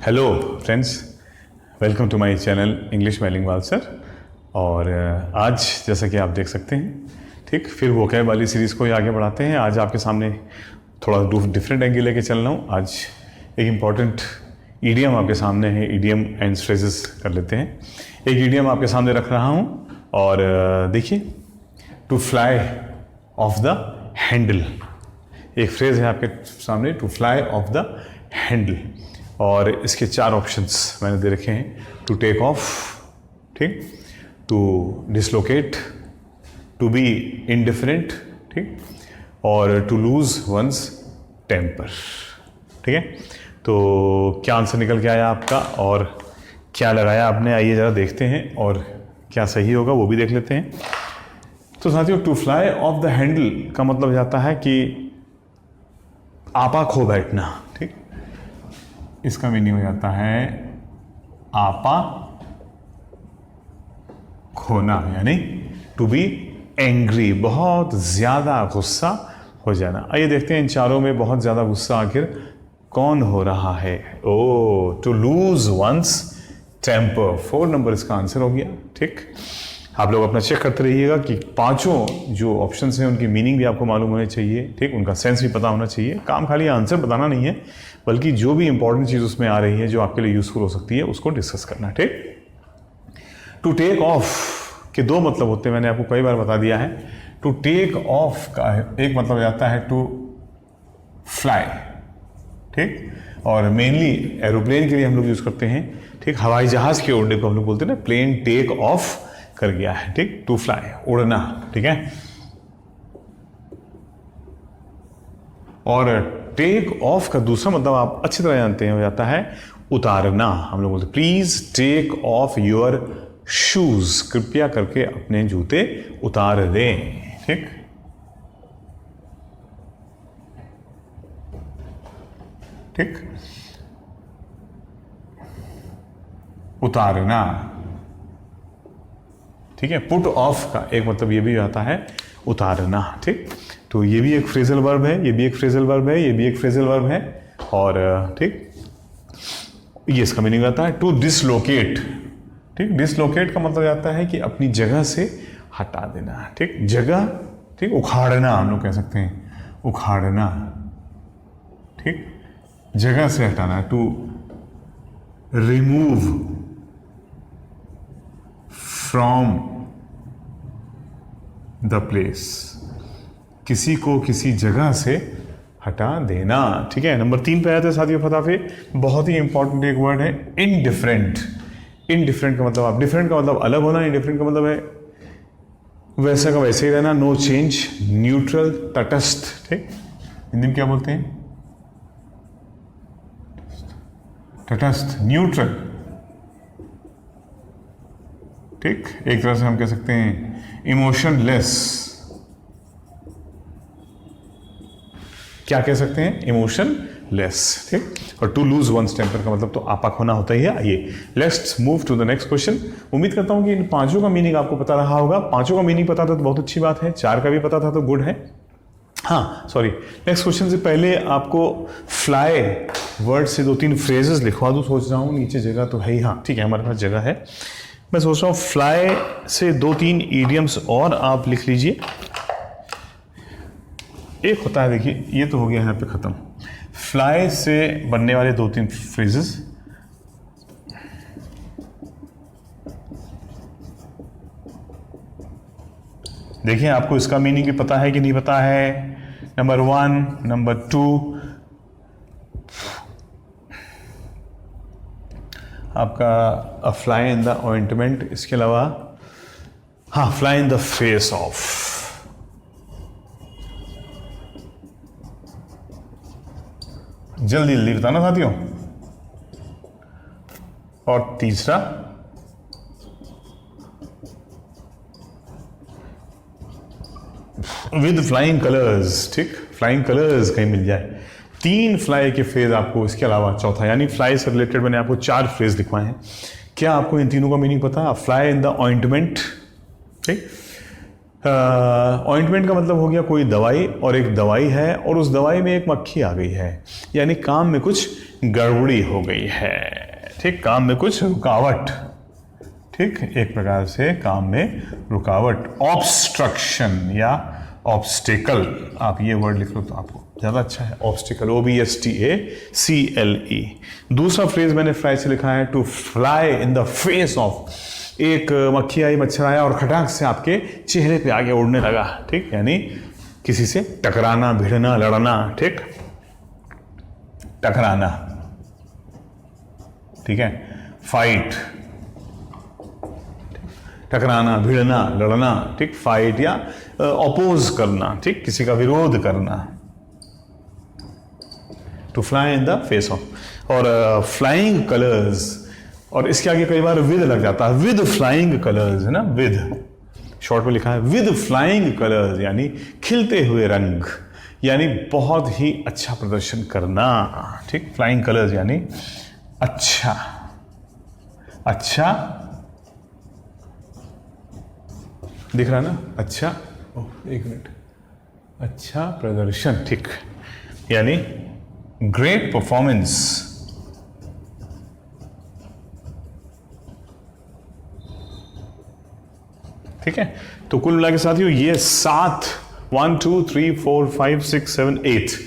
Hello friends, welcome to my channel English bilingual sir. और आज जैसा कि आप देख सकते हैं, ठीक, फिर वोकैब वाली सीरीज़ को ही आगे बढ़ाते हैं। आज आपके सामने थोड़ा डिफरेंट एंगल लेके चल रहा हूँ। आज एक इम्पॉर्टेंट ईडियम आपके सामने है, ईडियम एंड फ्रेजेस कर लेते हैं। एक ईडियम आपके सामने रख रहा हूँ और देखिए, to fly off the handle. एक फ्रेज है आपके सामने, to fly off the handle, और इसके चार ऑप्शंस मैंने दे रखे हैं। टू टेक ऑफ, ठीक, to dislocate, to be indifferent, ठीक, और टू लूज वंस टेम्पर। ठीक है, तो क्या आंसर निकल के आया आपका और क्या लगाया आपने, आइए ज़रा देखते हैं, और क्या सही होगा वो भी देख लेते हैं। तो साथियों, to fly off the handle का मतलब जाता है कि आपा खो बैठना। ठीक, इसका मीनिंग हो जाता है आपा खोना, यानी टू बी एंग्री, बहुत ज्यादा गुस्सा हो जाना। आइए देखते हैं इन चारों में बहुत ज्यादा गुस्सा आखिर कौन हो रहा है। Oh, to lose once temper, 4 number इसका आंसर हो गया। ठीक, आप लोग अपना चेक करते रहिएगा कि पांचों जो ऑप्शंस हैं उनकी मीनिंग भी आपको मालूम होने चाहिए। ठीक, उनका सेंस भी पता होना चाहिए। काम खाली आंसर बताना नहीं है, बल्कि जो भी इंपॉर्टेंट चीज़ उसमें आ रही है, जो आपके लिए यूजफुल हो सकती है, उसको डिस्कस करना। ठीक, टू टेक ऑफ के दो मतलब होते हैं, मैंने आपको कई बार बता दिया है। टू टेक ऑफ का एक मतलब जाता है टू फ्लाई, ठीक, और मेनली एरोप्लेन के लिए हम लोग यूज करते हैं। ठीक, हवाई जहाज के उड़ने को हम लोग बोलते हैं ना, प्लेन टेक ऑफ कर गया है। ठीक, टू फ्लाई, उड़ना। ठीक है, और टेक ऑफ का दूसरा मतलब आप अच्छी तरह जानते हैं, हो जाता है उतारना। हम लोग बोलते हैं please take off your shoes, कृपया करके अपने जूते उतार दें। ठीक, ठीक, उतारना। ठीक है, पुट ऑफ का एक मतलब ये भी आता है उतारना। ठीक, तो ये भी एक फ्रेजल वर्ब है, ये भी एक फ्रेजल वर्ब है, ये भी एक फ्रेजल वर्ब है। और ठीक, ये इसका मीनिंग आता है टू डिसलोकेट। ठीक, डिसलोकेट का मतलब आता है कि अपनी जगह से हटा देना। ठीक, जगह, ठीक, उखाड़ना हम लोग कह सकते हैं, उखाड़ना। ठीक, जगह से हटाना, to remove from the place, किसी को किसी जगह से हटा देना। ठीक है, नंबर 3 पे आया था साथियों फटाफे। बहुत ही इंपॉर्टेंट एक वर्ड है इनडिफरेंट। इनडिफरेंट का मतलब, आप डिफरेंट का मतलब अलग होना, इनडिफरेंट का मतलब है वैसा का वैसे ही रहना, नो चेंज, न्यूट्रल, तटस्थ। ठीक, हिंदी में क्या बोलते हैं? तटस्थ, न्यूट्रल। ठीक, एक तरह से हम कह सकते हैं इमोशनलेस। क्या कह सकते हैं? इमोशनलेस। ठीक, और टू लूज वंस टेम्पर का मतलब तो आपा खोना होता ही है। आइए let's move to the next question. उम्मीद करता हूं कि इन पांचों का मीनिंग आपको पता रहा होगा। पांचों का मीनिंग पता था तो बहुत अच्छी बात है, 4 का भी पता था तो गुड है। हाँ सॉरी, नेक्स्ट क्वेश्चन से पहले आपको फ्लाई वर्ड से 2-3 फ्रेजेस लिखवा दूं, सोच रहा हूं। नीचे जगह तो है ही, हाँ ठीक है, हमारे पास जगह है। मैं सोच रहा हूँ फ्लाई से 2-3 ईडियम्स और आप लिख लीजिए। एक होता है, देखिए ये तो हो गया यहाँ पे खत्म। फ्लाई से बनने वाले 2-3 फ्रेजेस, देखिए आपको इसका मीनिंग भी पता है कि नहीं पता है। नंबर 1, नंबर 2 आपका अ फ्लाई इन द ऑइंटमेंट, इसके अलावा हाँ fly in the face of. जल्दी जल्दी बताना साथियों। और तीसरा विद फ्लाइंग कलर्स। ठीक, फ्लाइंग कलर्स कहीं मिल जाए। 3 फ्लाई के फ्रेज आपको, इसके अलावा चौथा, यानी फ्लाई से रिलेटेड मैंने आपको 4 फ्रेज लिखवाए हैं। क्या आपको इन तीनों का मीनिंग पता है? Fly in the ointment. ठीक, ऑइंटमेंट का मतलब हो गया कोई दवाई, और एक दवाई है और उस दवाई में एक मक्खी आ गई है, यानी काम में कुछ गड़बड़ी हो गई है, ठीक, काम में कुछ रुकावट, ठीक, एक प्रकार से काम में रुकावट, ऑब्स्ट्रक्शन या ऑब्स्टिकल, आप ये वर्ड लिख लो तो आपको ज़्यादा अच्छा है, ऑब्स्टिकल, OBSTACLE। दूसरा फ्रेज मैंने फ्राई से लिखा है, to fly in the face of, एक मक्खी आई, मच्छर आया और खटाक से आपके चेहरे पे आगे उड़ने लगा, ठीक, यानी किसी से टकराना, भिड़ना, लड़ना, ठीक, टकराना, ठीक है, फाइट, टकराना, भिड़ना, लड़ना, ठीक, फाइट या अपोज करना, ठीक, किसी का विरोध करना, to fly in the face of. और फ्लाइंग कलर्स, और इसके आगे कई बार विद लग जाता है, विद फ्लाइंग कलर्स है ना, विद शॉर्ट में लिखा है, विद फ्लाइंग कलर्स यानी खिलते हुए रंग, यानी बहुत ही अच्छा प्रदर्शन करना, ठीक, फ्लाइंग कलर्स यानी अच्छा, अच्छा दिख रहा है ना, अच्छा, एक मिनट, अच्छा प्रदर्शन, ठीक, यानी ग्रेट परफॉर्मेंस, ठीक है। तो कुल मिला के साथियों ये 7 1 2 3 4 5 6 7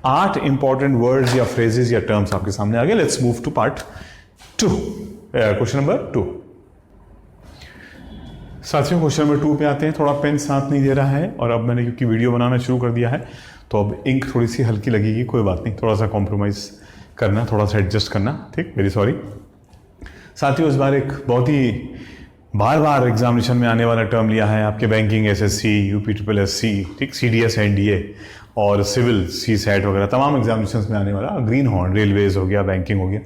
8 इंपॉर्टेंट वर्ड्स या फ्रेजेस या टर्म्स आपके सामने आ गए। Let's move to part 2, question number 2। साथियों क्वेश्चन नंबर 2 पे आते हैं। थोड़ा पेन साथ नहीं दे रहा है और अब मैंने क्योंकि वीडियो बनाना शुरू कर दिया है तो अब इंक थोड़ी सी हल्की लगेगी, कोई बात नहीं, थोड़ा सा कॉम्प्रोमाइज़ करना, थोड़ा सा एडजस्ट करना, ठीक, वेरी सॉरी। साथियों इस बार एक बहुत ही बार बार एग्जामिनेशन में आने वाला टर्म लिया है आपके बैंकिंग, SSC, UP SSC, ठीक, CDS NDA और सिविल CSAT वगैरह तमाम एग्जामिनेशन में आने वाला ग्रीन हॉर्न, रेलवेज हो गया, बैंकिंग हो गया,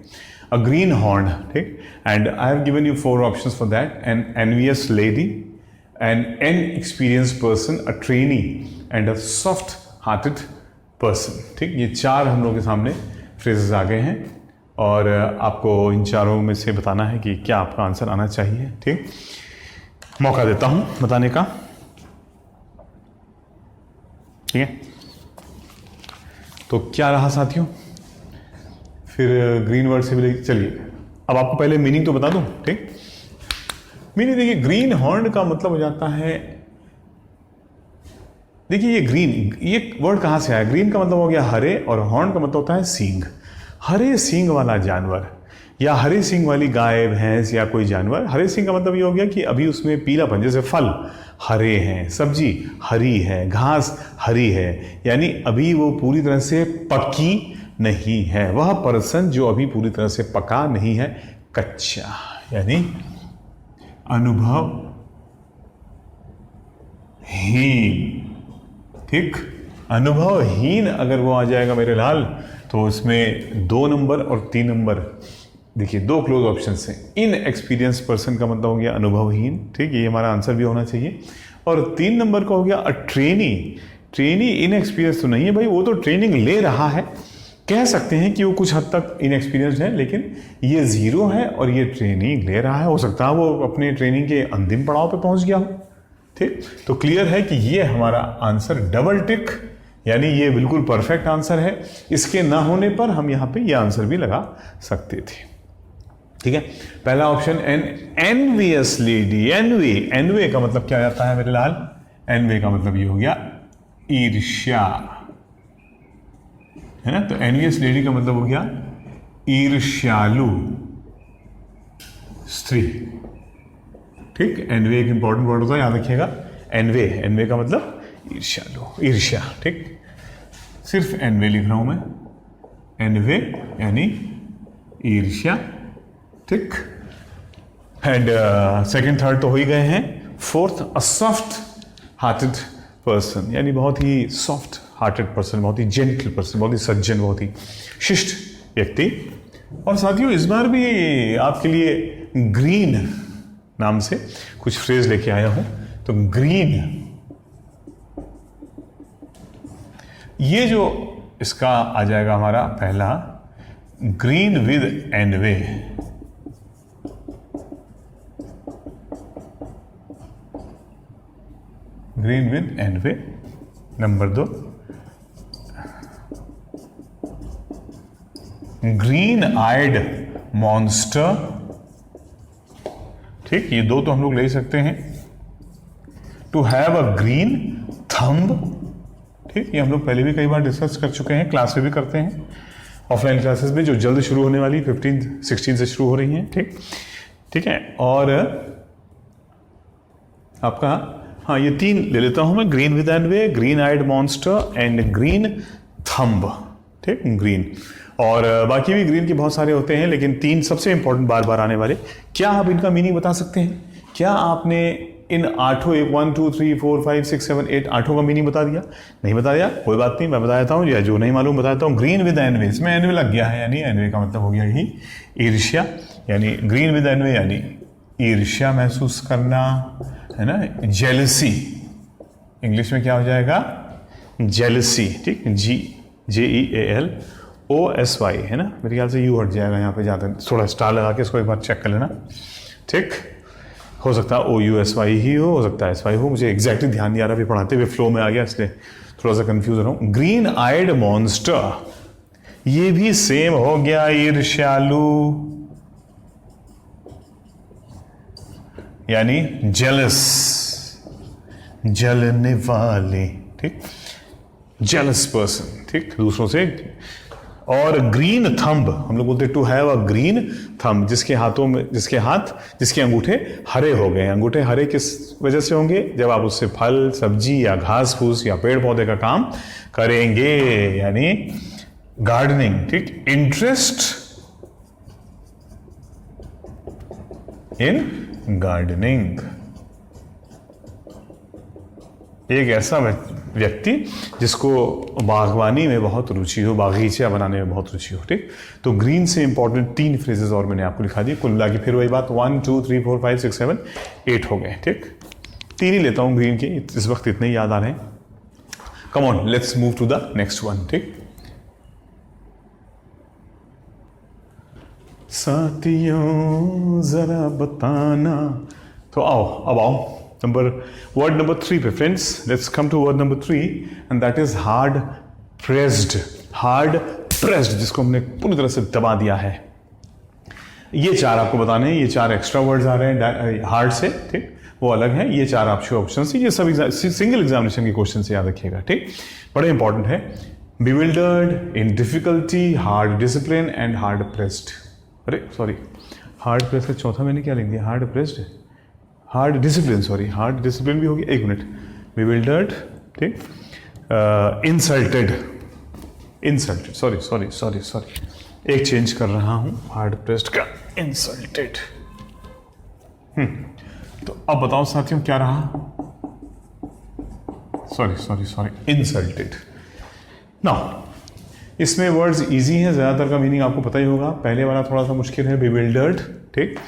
अ ग्रीन हॉर्न, ठीक, and I have given you 4 options for that, an envious lady, an inexperienced person, a trainee and a soft hearted person, ठीक, ये 4 हम लोग के सामने फ्रेजेस आ गए हैं और आपको इन चारों में से बताना है कि क्या आपका आंसर आना चाहिए, ठीक। मौका देता हूं बताने का, ठीक है। तो क्या रहा साथियों, फिर ग्रीन वर्ड से भी चलिए अब आपको पहले मीनिंग तो बता दूं, ठीक। मीनिंग देखिए, ग्रीन हॉर्न का मतलब हो जाता है, देखिए ये ग्रीन, ये वर्ड कहां से आया, ग्रीन का मतलब हो गया हरे और हॉर्न का मतलब होता है सींग। हरे सींग वाला जानवर या हरे सींग वाली गाय, भैंस या कोई जानवर, हरे सींग का मतलब ये हो गया कि अभी उसमें पीलापन, जैसे फल हरे हैं, सब्जी हरी है, घास हरी है, यानी अभी वो पूरी तरह से पकी नहीं है। वह पर्सन जो अभी पूरी तरह से पका नहीं है, कच्चा, यानी अनुभवहीन, ठीक, अनुभवहीन अगर वो आ जाएगा मेरे लाल तो उसमें 2 नंबर और 3 नंबर, देखिए 2 क्लोज ऑप्शन हैं। इन एक्सपीरियंस पर्सन का मतलब हो गया अनुभवहीन, ठीक, ये हमारा आंसर भी होना चाहिए। और 3 नंबर का हो गया a trainee. Trainee in experience तो नहीं है भाई, वो तो ट्रेनिंग ले रहा है, कह सकते हैं कि वो कुछ हद तक इन एक्सपीरियंस है, लेकिन ये 0 है और ये ट्रेनिंग ले रहा है, हो सकता है वो अपने ट्रेनिंग के अंतिम पड़ाव पे पहुंच गया हो, ठीक। तो क्लियर है कि ये हमारा आंसर डबल टिक, यानी ये बिल्कुल परफेक्ट आंसर है। इसके ना होने पर हम यहाँ पे ये आंसर भी लगा सकते थे, ठीक है। पहला ऑप्शन एनवियस लेडी, एनवे का मतलब क्या आता है मेरे लाल, एनवे का मतलब ये हो गया ईर्ष्या, है ना। तो एनवियस लेडी का मतलब हो गया ईर्ष्यालु स्त्री, ठीक। एनवे एक इंपॉर्टेंट वर्ड होता है, याद रखिएगा, एनवे का मतलब ईर्ष्यालु, ईर्ष्या, ठीक। सिर्फ एनवे लिख रहा हूं मैं, एनवे यानी ईर्ष्या, ठीक। एंड सेकंड थर्ड तो हो ही गए हैं। फोर्थ, अ सॉफ्ट हार्टेड पर्सन, यानी बहुत ही सॉफ्ट हार्टेड पर्सन, बहुत ही जेंटल पर्सन, बहुत ही सज्जन, बहुत ही शिष्ट व्यक्ति। और साथियों इस बार भी आपके लिए ग्रीन नाम से कुछ फ्रेज लेके आया हूं। तो ग्रीन, ये जो इसका आ जाएगा हमारा पहला, green with envy, green with envy. Number 2, green eyed monster, ठीक, ये दो तो हम लोग ले सकते हैं। To have a green thumb, ठीक, ये हम लोग पहले भी कई बार डिस्कस कर चुके हैं, क्लास में भी करते हैं, ऑफलाइन क्लासेस में जो जल्द शुरू होने वाली 15-16 से शुरू हो रही हैं, ठीक, ठीक है। और आपका, हाँ, ये तीन ले लेता हूं मैं, green with envy, green eyed monster and green thumb, ठीक, ग्रीन। और बाकी भी ग्रीन के बहुत सारे होते हैं, लेकिन तीन सबसे इंपॉर्टेंट बार बार आने वाले। क्या आप इनका मीनिंग बता सकते हैं? क्या आपने इन आठों, 1 2 3 4 5 6 7 8 आठों का मीनिंग बता दिया? नहीं बता दिया, कोई बात नहीं, मैं बता देता हूँ, या जो नहीं मालूम बताता हूँ। ग्रीन विद एनवे, इसमें एनवे लग गया है, यानी एनवे का मतलब हो गया यही ईर्ष्या, यानी ग्रीन विद एनवे यानी ईर्ष्या महसूस करना, है ना। जेलसी, इंग्लिश में क्या हो जाएगा? जेलसी, ठीक, GJEALOSY, है ना। मेरे ख्याल से यू हट जाएगा यहाँ पे, जाते थोड़ा स्टार लगा के इसको एक बार चेक कर लेना, ठीक। हो सकता है OUSY ही हो सकता है SY हो, मुझे एग्जैक्टली ध्यान नहीं आ रहा, अभी पढ़ाते हुए फ्लो में आ गया, इसलिए थोड़ा सा कंफ्यूज रहा हूँ। ग्रीन आइड मॉन्स्टर, ये भी सेम हो गया, ईर्ष्यालु, यानी जेलस, जलने वाले, ठीक, जेलस पर्सन, ठीक, दूसरों से। और ग्रीन थंब, हम लोग बोलते हैं to have a green thumb, जिसके हाथों में, जिसके अंगूठे हरे हो गए। अंगूठे हरे किस वजह से होंगे? जब आप उससे फल, सब्जी या घास फूस या पेड़ पौधे का काम करेंगे, यानी गार्डनिंग, ठीक। इंटरेस्ट इन गार्डनिंग, एक ऐसा व्यक्ति जिसको बागवानी में बहुत रुचि हो, बागीचा बनाने में बहुत रुचि हो, ठीक। तो ग्रीन से इंपॉर्टेंट 3 फ्रेजेस और मैंने आपको लिखा दिए, कुल मिला के फिर वही बात, 1 2 3 4 5 6 7 8 हो गए, ठीक। 3 ही लेता हूं ग्रीन के, इस वक्त इतने ही याद आ रहे हैं। Come on, let's move to the next one, ठीक। साथियों जरा बताना, तो आओ, अब आओ वर्ड नंबर 3 पे friends. Let's come to word number 3 and that is hard pressed. Hard pressed, जिसको हमने पूरी तरह से दबा दिया है। ये 4 आपको बताने हैं, ये 4 एक्स्ट्रा वर्ड्स आ रहे हैं हार्ड से, ठीक, वो अलग है। ये 4 आपके ऑप्शन से, ये सब सिंगल एग्जामिनेशन के क्वेश्चन से याद रखिएगा, ठीक, बड़े इंपॉर्टेंट है। Bewildered, in difficulty, hard discipline and hard pressed. अरे सॉरी, हार्ड प्रेस्ड का चौथा मैंने क्या लिख दिया? Hard pressed, hard discipline, sorry, hard discipline भी होगी, एक मिनट। बिविल्डर्ड, ठीक, इंसल्टेड, सॉरी, एक चेंज कर रहा हूं, हार्ड प्रेस्ड का इंसल्टेड। तो अब बताओ साथियों क्या रहा? Sorry, insulted. नाउ इसमें वर्ड्स इजी हैं, ज्यादातर का मीनिंग आपको पता ही होगा। पहले वाला थोड़ा सा मुश्किल है, बिविल्डर्ड, ठीक,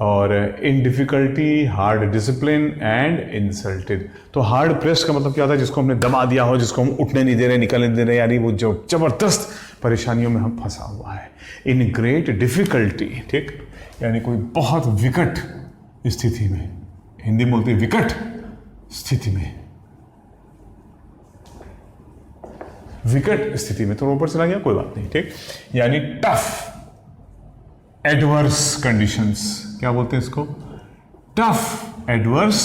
और in difficulty, hard discipline and insulted. तो हार्ड प्रेस्ड का मतलब क्या होता है? जिसको हमने दबा दिया हो, जिसको हम उठने नहीं दे रहे, निकलने नहीं दे रहे, यानी वो जो जबरदस्त परेशानियों में हम फंसा हुआ है। इन ग्रेट डिफिकल्टी, ठीक, यानी कोई बहुत विकट स्थिति में, हिंदी में बोलते हैं विकट स्थिति में, विकट स्थिति में। तो ऊपर चला गया, कोई बात नहीं, ठीक, यानी टफ, एडवर्स कंडीशंस, क्या बोलते हैं इसको? टफ एडवर्स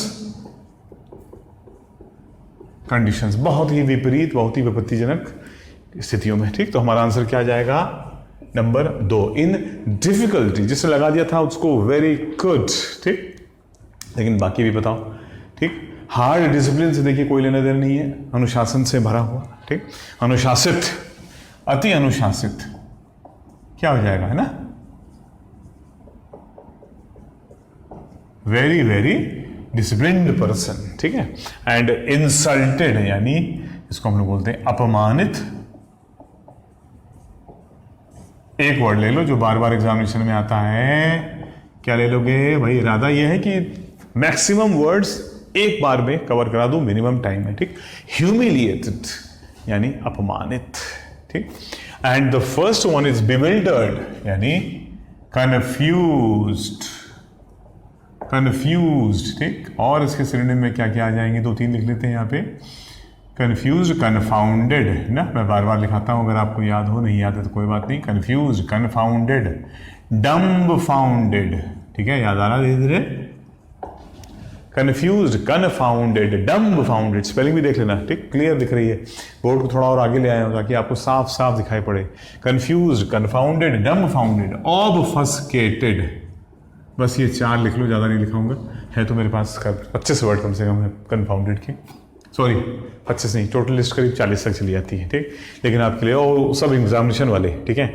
कंडीशंस, बहुत ही विपरीत, बहुत ही विपत्तिजनक स्थितियों में, ठीक। तो हमारा आंसर क्या आ जाएगा? Number 2, in difficulty. जिससे लगा दिया था उसको वेरी गुड, ठीक, लेकिन बाकी भी बताओ, ठीक। हार्ड डिसिप्लिन से देखिए कोई लेना देना नहीं है, अनुशासन से भरा हुआ, ठीक, अनुशासित, अति अनुशासित, क्या हो जाएगा, है ना? वेरी वेरी डिसिप्लिन्ड पर्सन, ठीक है। एंड इंसल्टेड, यानी इसको हम लोग बोलते हैं अपमानित। एक वर्ड ले लो जो बार बार एग्जामिनेशन में आता है, क्या ले लोगे भाई? इरादा यह है कि मैक्सिमम वर्ड्स एक बार में कवर करा दूं, मिनिमम टाइम में, ठीक। ह्यूमिलिएटेड यानी अपमानित, ठीक। And the first one is bewildered, यानी कन्फ्यूज्ड, ठीक। और इसके सिनोनिम में क्या क्या आ जाएंगे? 2-3 लिख लेते हैं यहाँ पे। कन्फ्यूज, कन्फाउंडेड ना, मैं बार बार लिखाता हूँ, अगर आपको याद हो, नहीं याद है तो कोई बात नहीं। कन्फ्यूज, कन्फाउंडेड, डम्ब फाउंडेड, ठीक है, याद आ रहा धीरे धीरे। कन्फ्यूज, कन्फाउंडेड, डम्ब फाउंडेड, स्पेलिंग भी देख लेना, ठीक, क्लियर दिख रही है। बोर्ड को थोड़ा और आगे ले आया हूँ ताकि आपको साफ साफ दिखाई पड़े। कन्फ्यूज, कन्फाउंडेड, डम्ब फाउंडेड, ऑबफस्केटेड, बस ये 4 लिख लो, ज़्यादा नहीं लिखाऊंगा, है तो मेरे पास 25 वर्ड कम से कम है कन्फाउंडेड के, सॉरी 25 नहीं, टोटल लिस्ट करीब 40 तक चली जाती है, ठीक, लेकिन आपके लिए और सब एग्जामिनेशन वाले, ठीक है,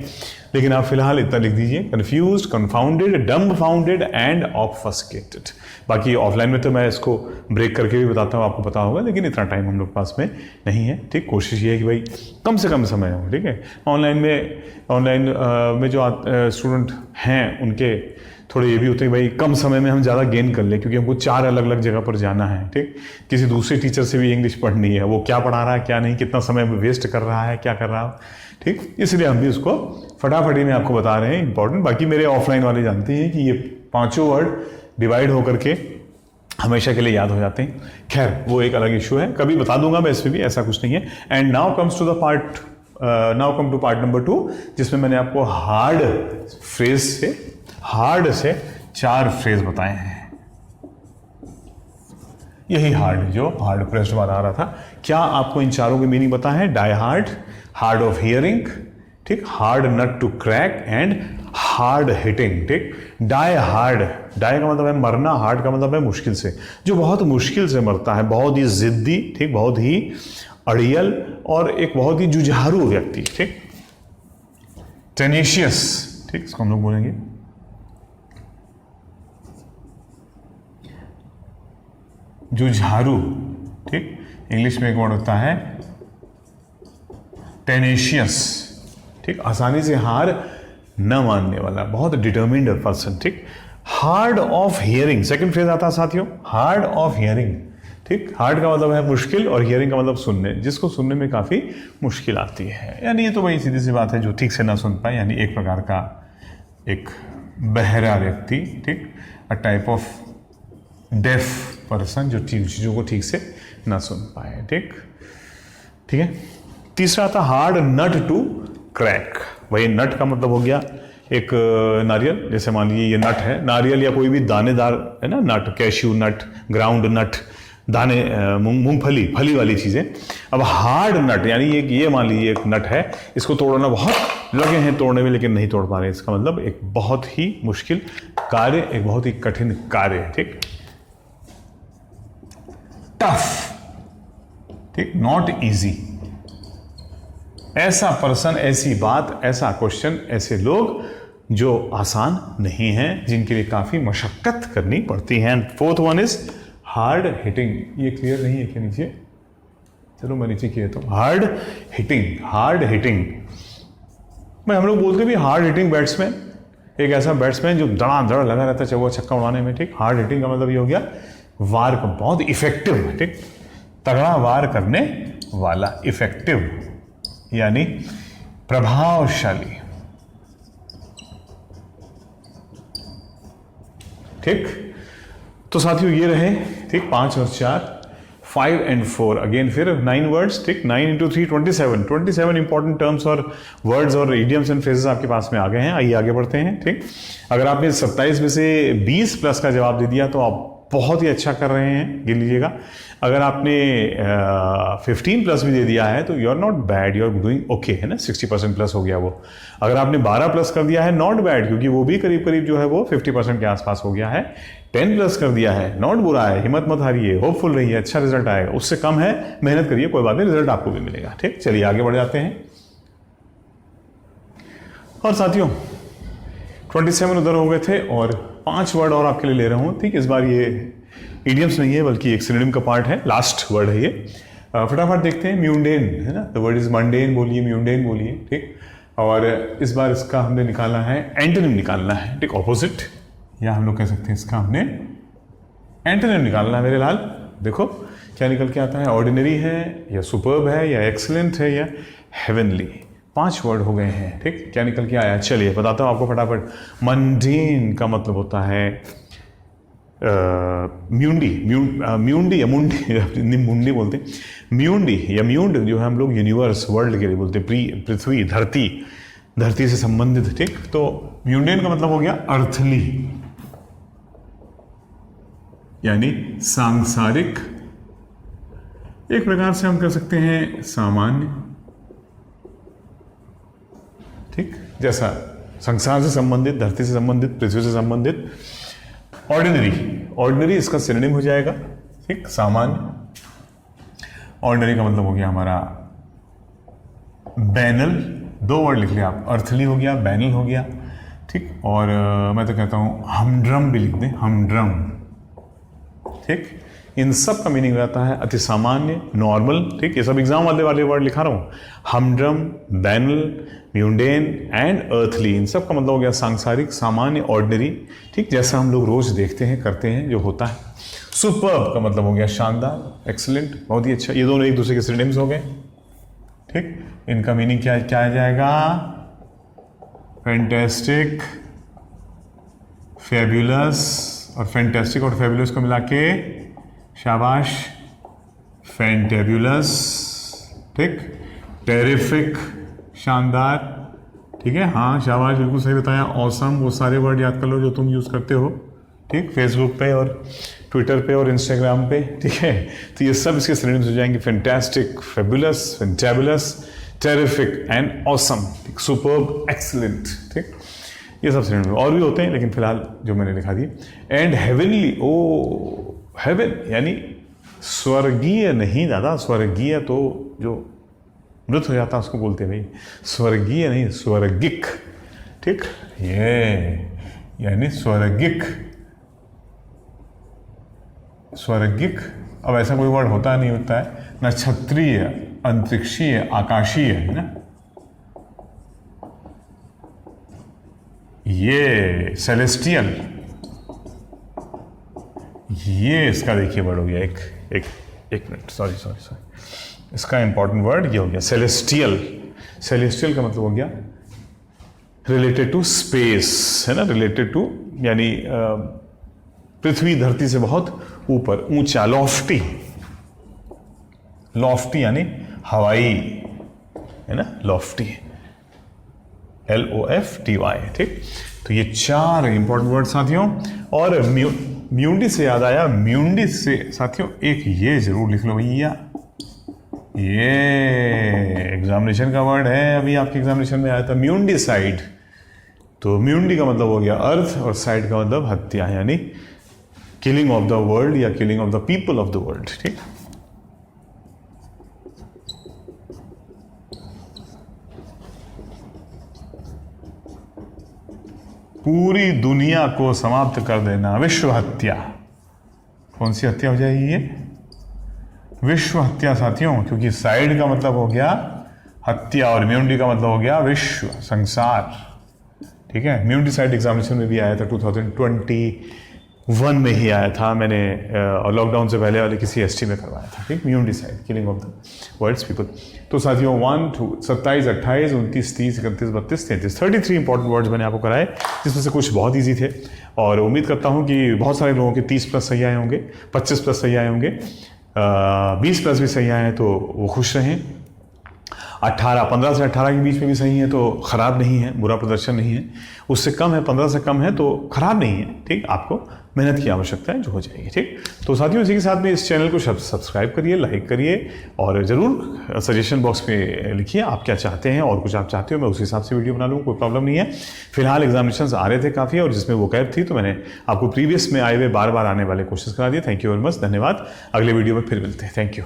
लेकिन आप फिलहाल इतना लिख दीजिए, कन्फ्यूज, कन्फाउंडेड, डम्ब फाउंडेड एंड ऑबफस्केटेड। बाकी ऑफलाइन में तो मैं इसको ब्रेक करके भी बताता हूँ, आपको पता होगा, लेकिन इतना टाइम हम लोग पास में नहीं है, ठीक, कोशिश ये है कि भाई कम से कम समय हो, ठीक है। ऑनलाइन में जो स्टूडेंट हैं उनके थोड़े ये भी होते हैं भाई कम समय में हम ज़्यादा गेन कर लें, क्योंकि हमको 4 अलग अलग जगह पर जाना है, ठीक, किसी दूसरे टीचर से भी इंग्लिश पढ़नी है, वो क्या पढ़ा रहा है क्या नहीं, कितना समय वेस्ट कर रहा है, क्या कर रहा है, ठीक, इसलिए हम भी उसको फटाफटी में आपको बता रहे हैं इंपॉर्टेंट। बाकी मेरे ऑफलाइन वाले जानते हैं कि ये 5 वर्ड डिवाइड होकर के हमेशा के लिए याद हो जाते हैं। खैर वो एक अलग इशू है, कभी बता दूंगा मैं इस पर भी, ऐसा कुछ नहीं है। And now come to part number 2, जिसमें मैंने आपको हार्ड से 4 फ्रेज बताए हैं। यही हार्ड प्रेस्ड वाला आ रहा था। क्या आपको इन चारों की मीनिंग पता है? Die hard, hard of hearing, ठीक, hard nut to crack and hard hitting, ठीक। डाई हार्ड, डाई का मतलब है मरना, हार्ड का मतलब है मुश्किल से, जो बहुत मुश्किल से मरता है, बहुत ही जिद्दी, ठीक, बहुत ही अड़ियल और एक बहुत ही जुझारू व्यक्ति, ठीक। टेनेशियस, ठीक, इसको हम लोग बोलेंगे जुझारू, ठीक। इंग्लिश में एक वर्ड होता है टेनेशियस, ठीक, आसानी से हार न मानने वाला, बहुत डिटर्मिन्ड पर्सन, ठीक। Hard of hearing, second phrase आता है साथियों, हार्ड ऑफ हियरिंग, ठीक। हार्ड का मतलब है मुश्किल और हियरिंग का मतलब सुनने, जिसको सुनने में काफी मुश्किल आती है, यानी ये तो भाई सीधी सी बात है, जो ठीक से ना सुन पाए, यानी एक प्रकार का एक बहरा व्यक्ति, ठीक, a type of def person, जो चीजों को ठीक से ना सुन पाए, ठीक, ठीक है। तीसरा था हार्ड नट टू क्रैक, वही नट का मतलब हो गया एक नारियल, जैसे मान लीजिए ये नट है, नारियल या कोई भी दानेदार है ना नट, कैश्यू नट, ग्राउंड नट, दाने, मूंगफली, फली वाली चीजें। अब हार्ड नट यानी ये मान लीजिए एक नट है, इसको तोड़ना बहुत लगे हैं तोड़ने में लेकिन नहीं तोड़ पा रहे, इसका मतलब एक बहुत ही मुश्किल कार्य, एक बहुत ही कठिन कार्य है, ठीक। टफ, ठीक, नॉट इजी, ऐसा पर्सन, ऐसी बात, ऐसा क्वेश्चन, ऐसे लोग जो आसान नहीं हैं, जिनके लिए काफी मशक्कत करनी पड़ती है। Fourth one is hard hitting, ये क्लियर नहीं है क्या नीचे? चलो मैं नीचे किया तो हार्ड हिटिंग, हार्ड हिटिंग, मैं हम लोग बोलते भी हार्ड हिटिंग बैट्समैन, एक ऐसा बैट्समैन जो धड़ाधड़ लगा रहता है चाहे वो छक्का उड़ाने में, ठीक। हार्ड हिटिंग का मतलब ये हो गया वार का बहुत इफेक्टिव, ठीक, तगड़ा वार करने वाला, इफेक्टिव यानी प्रभावशाली, ठीक। तो साथियों ये रहे, ठीक, 5 और 4, 5 and 4, अगेन फिर 9 वर्ड्स, ठीक, 9 into 3 27 इंपॉर्टेंट टर्म्स और वर्ड्स और इडियम्स एंड फ्रेजेस आपके पास में आ गए हैं। आइए आगे बढ़ते हैं, ठीक। अगर आपने 27 में से 20 प्लस का जवाब दे दिया तो आप बहुत ही अच्छा कर रहे हैं, गिन लीजिएगा। अगर आपने 15 प्लस भी दे दिया है तो you are not bad, you are doing okay, है ना, 60% प्लस हो गया वो। अगर आपने 12 प्लस कर दिया है, नॉट बैड, क्योंकि वो भी करीब करीब जो है वो 50% के आसपास हो गया है। 10 प्लस कर दिया है, नॉट बुरा है, हिम्मत मत हारिए, होपफुल रहिए, अच्छा रिजल्ट आएगा। उससे कम है, मेहनत करिए, कोई बात नहीं, रिजल्ट आपको भी मिलेगा, ठीक। चलिए आगे बढ़ जाते हैं। और साथियों 27 उधर हो गए थे और 5 वर्ड और आपके लिए ले रहा हूं, ठीक। इस बार ये इडियम्स नहीं है बल्कि एक सिनोनिम का पार्ट है, लास्ट वर्ड है ये। फटाफट देखते हैं। म्यूंडेन, है ना, द वर्ड इज मंडेन बोलिए, म्यूंडेन बोलिए, ठीक। और इस बार इसका हमने निकालना है, एंटोनिम निकालना है, ठीक, ऑपोजिट, या हम लोग कह सकते हैं इसका हमने एंटोनिम निकालना है। मेरे लाल देखो क्या निकल के आता है, ऑर्डिनरी है या सुपर्ब है या एक्सीलेंट है या हेवनली। 5 वर्ड हो गए हैं, ठीक। क्या निकल के आया, चलिए बताता हूं आपको फटाफट। मंडेन का मतलब होता है म्यूंडी या मुंडी, हिंदी मुंडी बोलते हैं, म्यूंडी या म्यूंड जो है हम लोग यूनिवर्स वर्ल्ड के लिए बोलते हैं, पृथ्वी धरती से संबंधित, ठीक। तो म्यूंडेन का मतलब हो गया अर्थली, यानी सांसारिक। एक प्रकार से हम कह सकते हैं सामान्य, ठीक। जैसा संसार से संबंधित, धरती से संबंधित, पृथ्वी से संबंधित। ऑर्डिनरी इसका सिनोनिम हो जाएगा, ठीक, सामान्य। ऑर्डिनरी का मतलब हो गया हमारा बैनल, 2 वर्ड लिख लिया आप, अर्थली हो गया, बैनल हो गया, ठीक। और मैं तो कहता हूं हमड्रम भी लिख दें, हमड्रम, ठीक। इन सब का मीनिंग रहता है अति सामान्य, नॉर्मल, ठीक। ये सब एग्जाम वाले वर्ड लिखा रहा हूं, हमड्रम, बैनल, म्यूंडेन एंड अर्थली, इन सब का मतलब हो गया सांसारिक, सामान्य, ऑर्डिनरी, ठीक, जैसा हम लोग रोज देखते हैं, करते हैं, जो होता है। सुपर्ब का मतलब हो गया शानदार, एक्सीलेंट, बहुत ही अच्छा। ये दोनों एक दूसरे के सिनोनिम्स हो गए, ठीक। इनका मीनिंग क्या आ जाएगा, फैंटेस्टिक, फैब्यूलस, और फैंटेस्टिक और फैब्यूलस को मिला के शाबाश, फैंटेबुलस, ठीक। टेरिफिक, शानदार, ठीक है, हाँ शाबाश, बिल्कुल सही बताया। ऑसम, वो सारे वर्ड याद कर लो जो तुम यूज़ करते हो, ठीक, फेसबुक पे और ट्विटर पे और इंस्टाग्राम पे, ठीक है। तो ये सब इसके सिनोनिम्स हो जाएंगे, fantastic, fabulous, fantabulous, terrific and awesome, ठीक, सुपर्ब, एक्सीलेंट, ठीक। ये सब सिनोनिम्स और भी होते हैं, लेकिन फिलहाल जो मैंने लिखा दिए। एंड हेवनली, ओ हेवन यानी स्वर्गीय नहीं दादा, स्वर्गीय तो जो मृत हो जाता है उसको बोलते हैं भाई, स्वर्गीय नहीं, स्वर्गिक, ठीक, ये यानी स्वर्गिक। अब ऐसा कोई वर्ड होता नहीं, होता है नक्षत्रीय, अंतरिक्षीय, आकाशीय, है ना। ये सेलेस्टियल, ये इसका देखिए वर्ड हो गया, एक मिनट, सॉरी, इसका इंपॉर्टेंट वर्ड ये हो गया सेलेस्टियल। सेलेस्टियल का मतलब हो गया रिलेटेड टू स्पेस, है ना, रिलेटेड टू यानी पृथ्वी धरती से बहुत ऊपर, ऊंचा, लॉफ्टी यानी हवाई, है ना, लॉफ्टी, LOFTY, ठीक। तो ये 4 इंपॉर्टेंट वर्ड साथियों। और म्यूंडी से याद आया, म्यूंडी से साथियों एक ये जरूर लिख लो भैया, ये एग्जामिनेशन का वर्ड है, अभी आपके एग्जामिनेशन में आया था, म्यूंडी साइड। तो म्यूंडी का मतलब हो गया अर्थ, और साइड का मतलब हत्या, यानी किलिंग ऑफ द वर्ल्ड या killing of the people of the world, ठीक। पूरी दुनिया को समाप्त कर देना, विश्व हत्या। कौन सी हत्या हो जाएगी ये, विश्व हत्या साथियों, क्योंकि साइड का मतलब हो गया हत्या और म्यूंडी का मतलब हो गया विश्व, संसार, ठीक है। म्यूंडी साइड एग्जामिनेशन में भी आया था, 2021 में ही आया था, मैंने लॉकडाउन से पहले वाले किसी ST में करवाया था, ठीक। म्यूंडी side, killing of the world's people. तो साथियों 1, 2, 27, 28, 29, 30, 31, 32, 33, 33 इंपॉर्टेंट वर्ड्स मैंने आपको कराए, जिसमें से कुछ बहुत ईजी थे, और उम्मीद करता हूँ कि बहुत सारे लोगों के 30+ सही आए होंगे, 25+ सही आए होंगे, 20+ भी सही आए हैं तो वो खुश रहें। 15 से 18 के बीच में भी सही है तो ख़राब नहीं है, बुरा प्रदर्शन नहीं है। उससे कम है, 15 से कम है तो ख़राब नहीं है, ठीक। आपको मेहनत की आवश्यकता है, जो हो जाएगी, ठीक। तो साथियों इसी के साथ में इस चैनल को सब्सक्राइब करिए, लाइक करिए, और ज़रूर सजेशन बॉक्स में लिखिए आप क्या चाहते हैं, और कुछ आप चाहते हो मैं उस हिसाब से वीडियो बना लूँ, कोई प्रॉब्लम नहीं है। फिलहाल एग्जामिनेशन आ रहे थे काफ़ी, और जिसमें वो कैब थी, तो मैंने आपको प्रीवियस में आए हुए बार बार आने वाले कोशिश करा दिए। थैंक यू वेरी मच, धन्यवाद। अगले वीडियो में फिर मिलते हैं, थैंक यू।